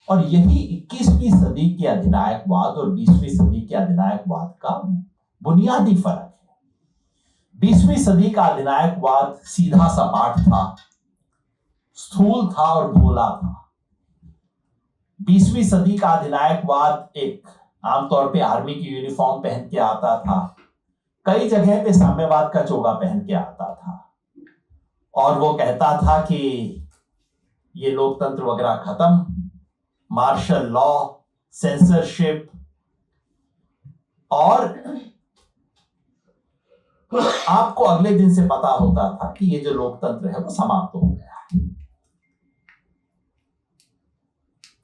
और यही 21वीं सदी के अधिनायकवाद और 20वीं सदी के अधिनायकवाद का बुनियादी फर्क है। 20वीं सदी का अधिनायकवाद सीधा सपाट था, स्थूल था और भोला था। 20वीं सदी का अधिनायकवाद एक आमतौर पे आर्मी की यूनिफॉर्म पहन के आता था, कई जगह पे साम्यवाद का चोगा पहन के आता था और वो कहता था कि ये लोकतंत्र वगैरह खत्म, मार्शल लॉ, सेंसरशिप, और आपको अगले दिन से पता होता था कि ये जो लोकतंत्र है वो समाप्त हो गया है।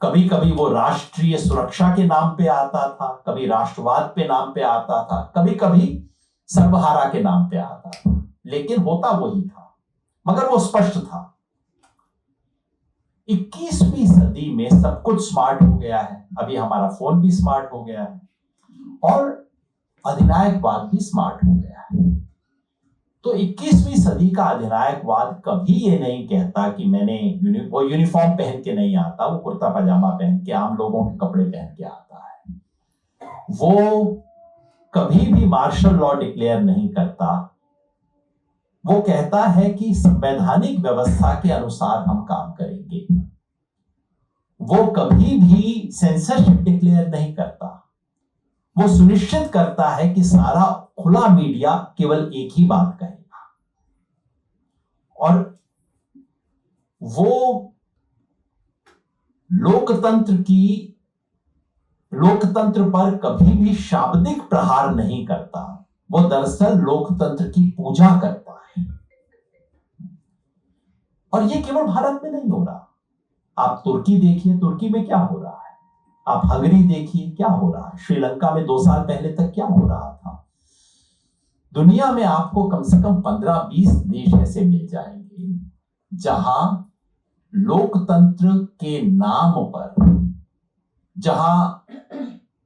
कभी कभी वो राष्ट्रीय सुरक्षा के नाम पे आता था, कभी राष्ट्रवाद पे नाम पे आता था, कभी कभी सर्वहारा के नाम पे आता था, लेकिन होता वही था, मगर वो स्पष्ट था। 21वीं सदी में सब कुछ स्मार्ट हो गया है, अभी हमारा फोन भी स्मार्ट हो गया है और अधिनायकवाद भी स्मार्ट हो गया है। तो 21वीं सदी का अधिनायकवाद कभी ये नहीं कहता कि मैंने वो यूनिफॉर्म पहन के नहीं आता, वो कुर्ता पजामा पहन के, आम लोगों के कपड़े पहन के आता है। वो कभी भी मार्शल लॉ डिक्लेयर नहीं करता। वो कहता है कि संवैधानिक व्यवस्था के अनुसार हम काम करेंगे। वो कभी भी सेंसरशिप डिक्लेयर नहीं करता। वो सुनिश्चित करता है कि सारा खुला मीडिया केवल एक ही बात कहेगा और वो लोकतंत्र पर कभी भी शाब्दिक प्रहार नहीं करता। वो दरअसल लोकतंत्र की पूजा करता है। और ये केवल भारत में नहीं हो रहा। आप तुर्की देखिए, तुर्की में क्या हो रहा है। आप हंगरी देखिए, क्या हो रहा है। श्रीलंका में 2 साल पहले तक क्या हो रहा था। दुनिया में आपको कम से कम 15-20 देश ऐसे मिल जाएंगे जहां लोकतंत्र के नाम पर, जहां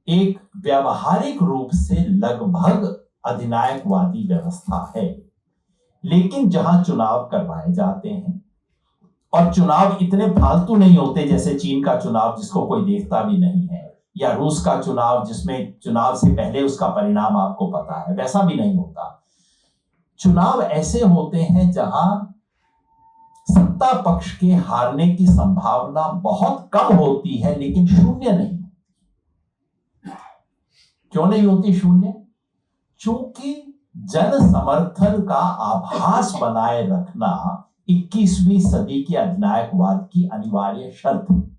एक व्यावहारिक रूप से लगभग अधिनायकवादी व्यवस्था है, लेकिन जहां चुनाव करवाए जाते हैं और चुनाव इतने फालतू नहीं होते जैसे चीन का चुनाव जिसको कोई देखता भी नहीं है, या रूस का चुनाव जिसमें चुनाव से पहले उसका परिणाम आपको पता है, वैसा भी नहीं होता। चुनाव ऐसे होते हैं जहां सत्ता पक्ष के हारने की संभावना बहुत कम होती है, लेकिन शून्य नहीं। क्यों नहीं होती शून्य? चूंकि जन समर्थन का आभास बनाए रखना 21वीं सदी के अधिनायकवाद की अनिवार्य शर्त है।